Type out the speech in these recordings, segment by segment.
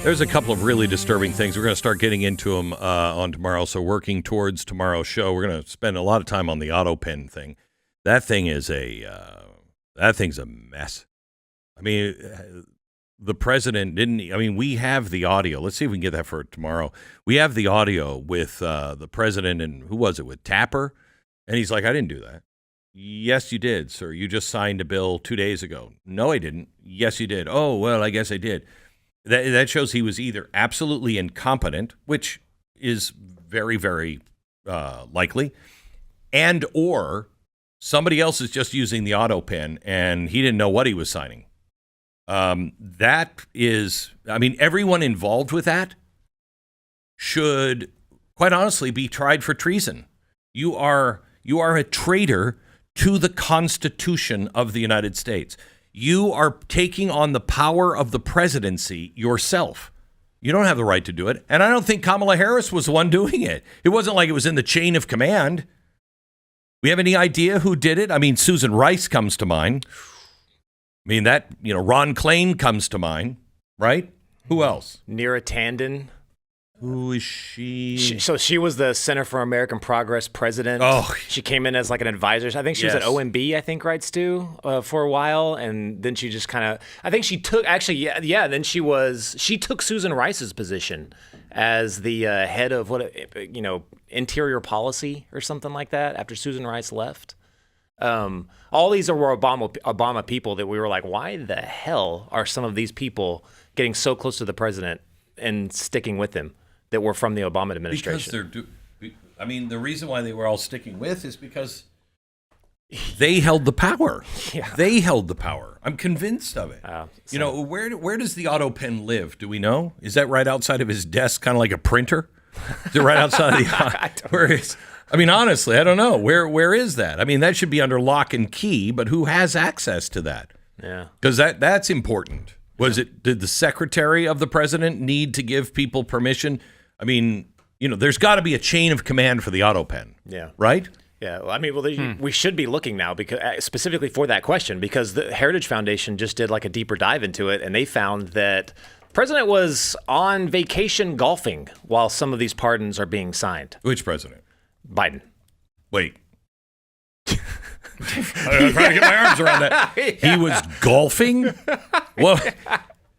There's a couple of really disturbing things. We're going to start getting into them on tomorrow. So working towards tomorrow's show, we're going to spend a lot of time on the Autopen thing. That thing is that thing's a mess. I mean, the president didn't. I mean, we have the audio. Let's see if we can get that for tomorrow. We have the audio with the president and who was it with Tapper, and he's like, "I didn't do that." Yes, you did, sir. You just signed a bill 2 days ago. No, I didn't. Yes, you did. Oh, well, I guess I did. That shows he was either absolutely incompetent, which is very, very likely, and or somebody else is just using the Autopen and he didn't know what he was signing. That is, I mean, everyone involved with that should, quite honestly, be tried for treason. You are a traitor to the Constitution of the United States. You are taking on the power of the presidency yourself. You don't have the right to do it. And I don't think Kamala Harris was the one doing it. It wasn't like it was in the chain of command. We have any idea who did it? I mean, Susan Rice comes to mind. I mean, Ron Klain comes to mind, right? Who else? Neera Tanden. Who is she? So she was the Center for American Progress president. Oh. She came in as like an advisor. I think she was at OMB, I think, right, Stu, for a while. And then she just kind of, I think she took, actually, then she took Susan Rice's position as the head of interior policy or something like that after Susan Rice left. All these were Obama people that we were like, why the hell are some of these people getting so close to the president and sticking with him that were from the Obama administration? Because the reason why they were all sticking with is because they held the power. Yeah. They held the power. I'm convinced of it. Where does the Autopen live? Do we know? Is that right outside of his desk, kind of like a printer? Is it right outside of the honestly, I don't know. Where is that? I mean, that should be under lock and key, but who has access to that? Yeah. Because that's important. Did the secretary of the president need to give people permission? I mean, there's got to be a chain of command for the Autopen. Yeah. Right? Yeah. Well, we should be looking now because specifically for that question, because the Heritage Foundation just did like a deeper dive into it, and they found that the president was on vacation golfing while some of these pardons are being signed. Which president? Biden. Wait. I'm trying to get my arms around that. He was golfing? Well,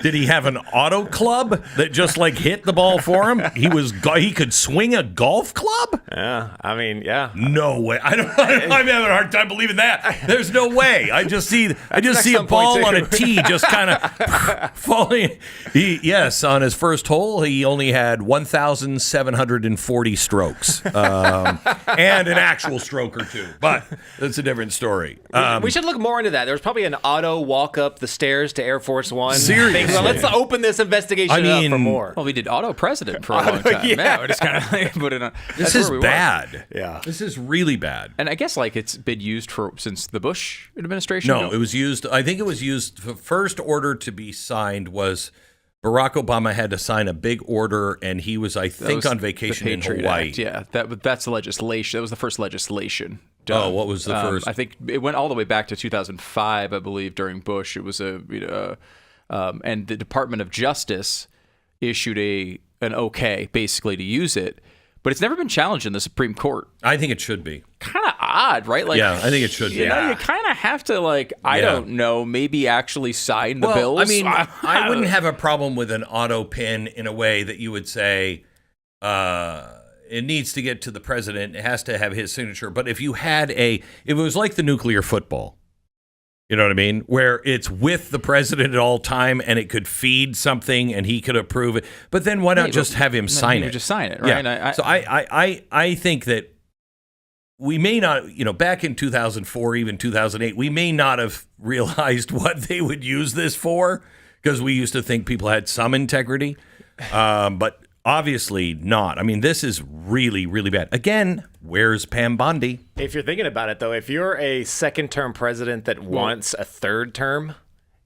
did he have an auto club that just hit the ball for him? He could swing a golf club? Yeah. No way. I'm having a hard time believing that. There's no way. I just see a ball on a tee just kind of falling. On his first hole, he only had 1,740 strokes. And an actual stroke or two. But that's a different story. We should look more into that. There was probably an auto walk up the stairs to Air Force One. Seriously. Well, let's open this investigation up for more. Well, we did auto president for a long time. Yeah, we just kind of put it on. This is bad. Yeah. This is really bad. And I guess it's been used since the Bush administration. No, it was used. I think it was used. The first order to be signed was Barack Obama had to sign a big order, and he was, I think, on vacation in Hawaii. Act, yeah, that's the legislation. That was the first legislation done. Oh, what was the first? I think it went all the way back to 2005, I believe, during Bush. It was and the Department of Justice issued an okay, basically, to use it. But it's never been challenged in the Supreme Court. I think it should be. Kind of odd, right? I think it should be. You kind of have to, I don't know, maybe actually sign the bills. I mean, I wouldn't have a problem with an Autopen in a way that you would say it needs to get to the president. It has to have his signature. But if you had it was like the nuclear football. You know what I mean? Where it's with the president at all time, and it could feed something, and he could approve it. But then why not just have him sign it? Just sign it, right? Yeah. So I think that we may not, back in 2004, even 2008, we may not have realized what they would use this for, because we used to think people had some integrity, but obviously not. I mean, this is really, really bad. Again, where's Pam Bondi? If you're thinking about it, though, if you're a second-term president that wants a third term,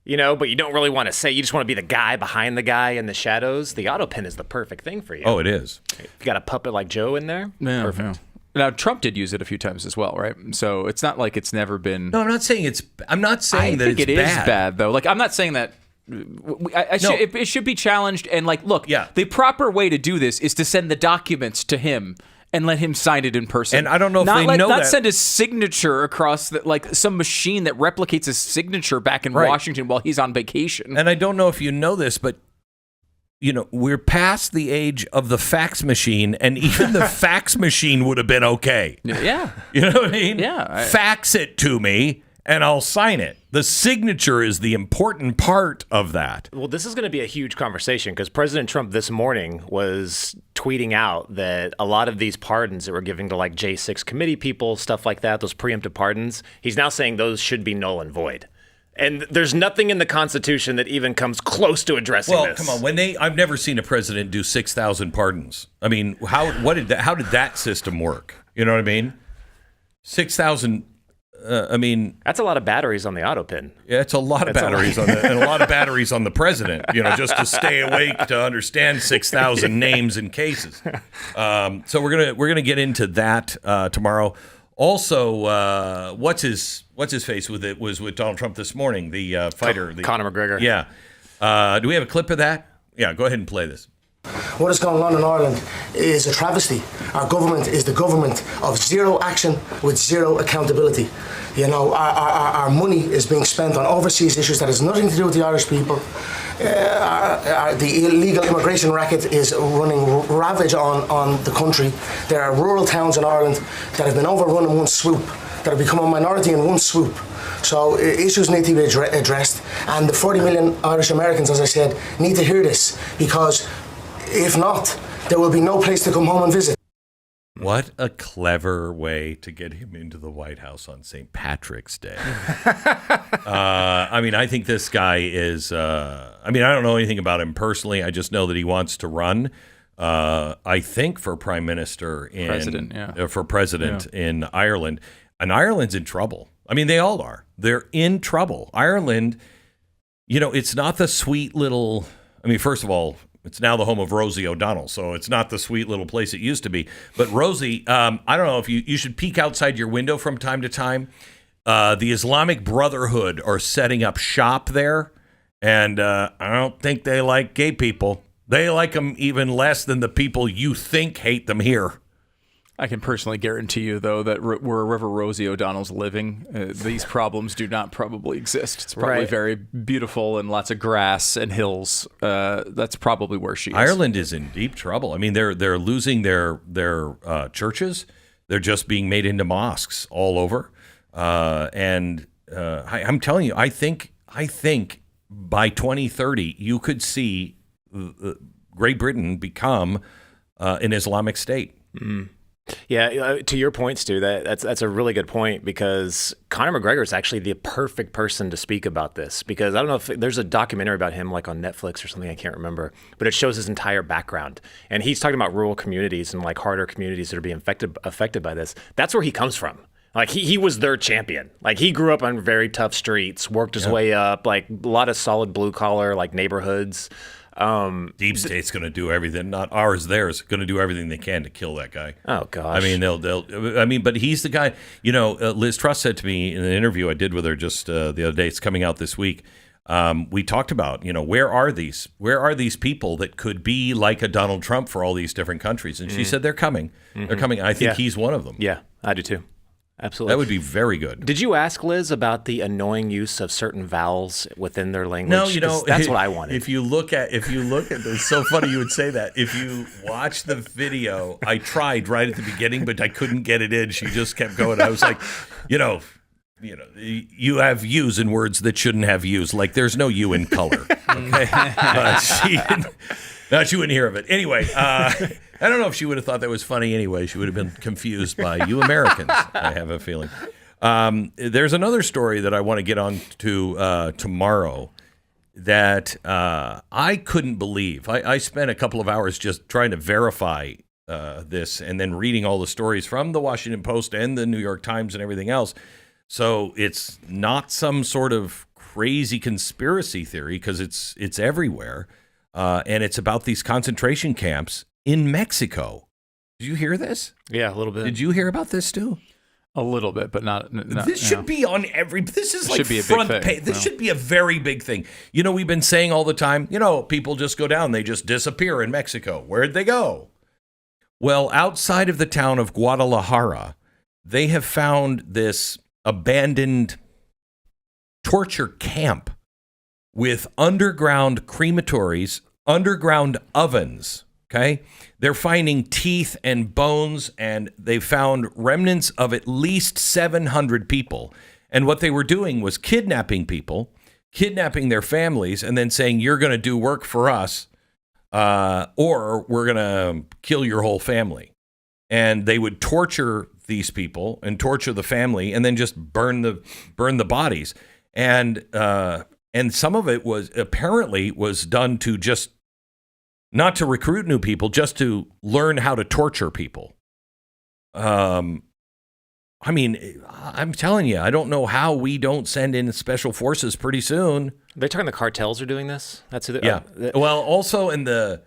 but you don't really want to say, you just want to be the guy behind the guy in the shadows, the Autopen is the perfect thing for you. Oh, it is. You got a puppet like Joe in there? Yeah, perfect. Yeah. Now, Trump did use it a few times as well, right? So it's not like it's never been... No, I'm not saying that it's bad. I think it is bad, though. I'm not saying that It should be challenged. And like, look, the proper way to do this is to send the documents to him and let him sign it in person. And I don't know if they know that. Not send his signature across like some machine that replicates his signature back in Washington while he's on vacation. And I don't know if you know this, but we're past the age of the fax machine, and even the fax machine would have been okay. Yeah. You know what I mean? Yeah. Fax it to me, and I'll sign it. The signature is the important part of that. Well, this is going to be a huge conversation because President Trump this morning was tweeting out that a lot of these pardons that we're giving to like J6 committee people, stuff like that, those preemptive pardons, he's now saying those should be null and void. And there's nothing in the Constitution that even comes close to addressing this. Well, come on. I've never seen a president do 6,000 pardons. I mean, how did that system work? You know what I mean? 6,000. That's a lot of batteries on the Autopen. Yeah, it's a lot of batteries on and a lot of batteries on the president. Just to stay awake to understand 6,000 names and cases. So we're gonna get into that tomorrow. Also, what's his face was with Donald Trump this morning, the fighter, Conor McGregor. Yeah. Do we have a clip of that? Yeah, go ahead and play this. What is going on in Ireland is a travesty. Our government is the government of zero action with zero accountability. Our money is being spent on overseas issues that has nothing to do with the Irish people. The illegal immigration racket is running ravage on the country. There are rural towns in Ireland that have been overrun in one swoop, that have become a minority in one swoop. So issues need to be addressed, and the 40 million Irish Americans, as I said, need to hear this, because if not, there will be no place to come home and visit. What a clever way to get him into the White House on St. Patrick's Day. I think this guy is, I don't know anything about him personally. I just know that he wants to run, I think, for prime minister for president in Ireland. And Ireland's in trouble. They all are. They're in trouble. Ireland, it's not the sweet little, first of all, it's now the home of Rosie O'Donnell, so it's not the sweet little place it used to be. But Rosie, I don't know if you should peek outside your window from time to time. The Islamic Brotherhood are setting up shop there, and I don't think they like gay people. They like them even less than the people you think hate them here. I can personally guarantee you, though, that wherever Rosie O'Donnell's living, these problems do not probably exist. It's probably very beautiful and lots of grass and hills. That's probably where she is. Ireland is in deep trouble. They're losing their churches. They're just being made into mosques all over. I'm telling you, I think by 2030 you could see Great Britain become an Islamic state. Mm. Yeah, to your point, Stu, that's a really good point, because Conor McGregor is actually the perfect person to speak about this, because I don't know if there's a documentary about him like on Netflix or something, I can't remember, but it shows his entire background. And he's talking about rural communities and like harder communities that are being affected by this. That's where he comes from. Like he was their champion. Like he grew up on very tough streets, worked his way up, like a lot of solid blue collar like neighborhoods. Deep State's going to do everything, not ours, theirs, going to do everything they can to kill that guy. Oh gosh. But he's the guy, Liz Truss said to me in an interview I did with her just the other day, it's coming out this week. We talked about, where are these people that could be like a Donald Trump for all these different countries? And she said, they're coming. Mm-hmm. They're coming. I think he's one of them. Yeah, I do too. Absolutely. That would be very good. Did you ask Liz about the annoying use of certain vowels within their language? No, that's what I wanted. If you look at it's so funny you would say that. If you watch the video, I tried right at the beginning, but I couldn't get it in. She just kept going. I was like, you have U's in words that shouldn't have U's. Like there's no U in color. Okay, she wouldn't hear of it. Anyway, I don't know if she would have thought that was funny anyway. She would have been confused by you Americans, I have a feeling. There's another story that I want to get on to tomorrow that I couldn't believe. I spent a couple of hours just trying to verify this and then reading all the stories from the Washington Post and the New York Times and everything else. So it's not some sort of crazy conspiracy theory, because it's everywhere. And it's about these concentration camps in Mexico. Did you hear this? Yeah, a little bit. Did you hear about this, Stu? A little bit, but not. This should be on every. This is like should be a front big thing. page. This should be a very big thing. You know, we've been saying all the time. You know, people just go down. They just disappear in Mexico. Where'd they go? Well, outside of the town of Guadalajara, they have found this abandoned torture camp with underground crematories, underground ovens. Okay. They're finding teeth and bones, and they found remnants of at least 700 people. And what they were doing was kidnapping people, kidnapping their families, and then saying, you're going to do work for us, or we're going to kill your whole family. And they would torture these people and torture the family, and then just burn the bodies. And some of it was apparently done to just not to recruit new people, just to learn how to torture people. I mean, I'm telling you, I don't know how we don't send in special forces pretty soon. They're talking the cartels are doing this? That's who yeah. Well, also in the,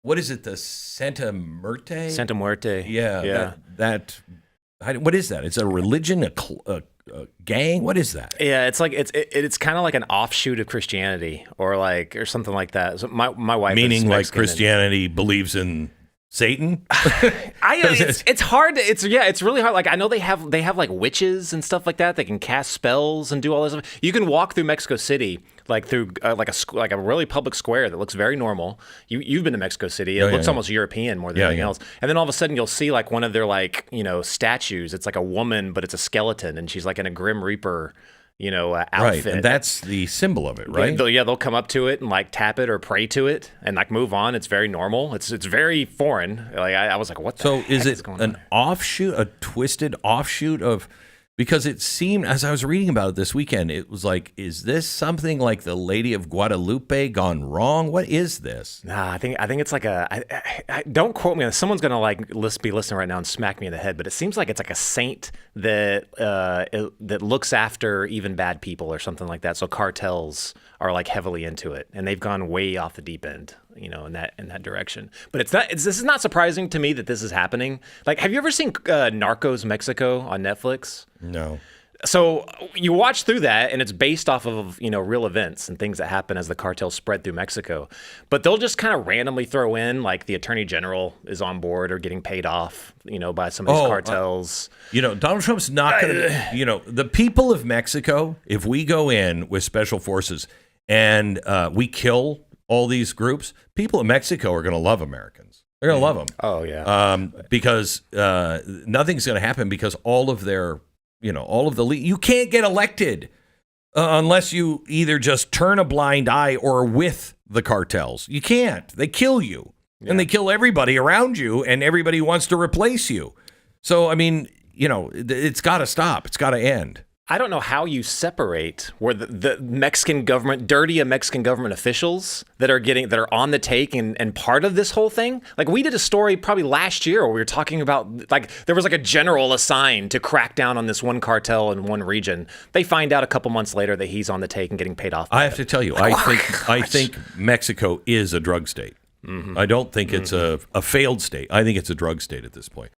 what is it, the Santa Muerte? Santa Muerte. Yeah. What is that? It's a religion, a gang? What is that? Yeah, it's like it's kind of like an offshoot of Christianity, or something like that. So my wife, meaning is like Christianity believes in Satan. It's hard. It's really hard. Like, I know they have like witches and stuff like that. They can cast spells and do all this stuff. You can walk through Mexico City, like through like a really public square that looks very normal. You've been to Mexico City. It looks almost European more than anything else. And then all of a sudden you'll see like one of their statues. It's like a woman, but it's a skeleton, and she's like in a Grim Reaper outfit. Right, and that's the symbol of it, right? They'll come up to it and like tap it or pray to it and like move on. It's very normal. It's very foreign. Like I was like, what the heck is going on? Offshoot, a twisted offshoot of? Because it seemed, as I was reading about it this weekend, it was like, is this something like the Lady of Guadalupe gone wrong? What is this? Nah, I think it's like don't quote me. Someone's gonna be listening right now and smack me in the head. But it seems like it's like a saint that looks after even bad people or something like that. So cartels are like heavily into it, and they've gone way off the deep end, in that direction. But this is not surprising to me that this is happening. Like, have you ever seen Narcos Mexico on Netflix? No. So you watch through that, and it's based off of real events and things that happen as the cartels spread through Mexico. But they'll just kind of randomly throw in like the attorney general is on board or getting paid off, by some of these cartels. Donald Trump's not going to. The people of Mexico, if we go in with special forces and we kill all these groups, people in Mexico are going to love Americans. They're going to love them. Oh yeah. Because nothing's going to happen because all of their. All of the you can't get elected unless you either just turn a blind eye or with the cartels. You can't. They kill you, and they kill everybody around you, and everybody wants to replace you. So, I mean, it's got to stop. It's got to end. I don't know how you separate where the Mexican government, dirty Mexican government officials that are on the take and part of this whole thing. Like, we did a story probably last year where we were talking about, like, there was like a general assigned to crack down on this one cartel in one region. They find out a couple months later that he's on the take and getting paid off. I have to tell you, I think Mexico is a drug state. Mm-hmm. I don't think it's a failed state. I think it's a drug state at this point.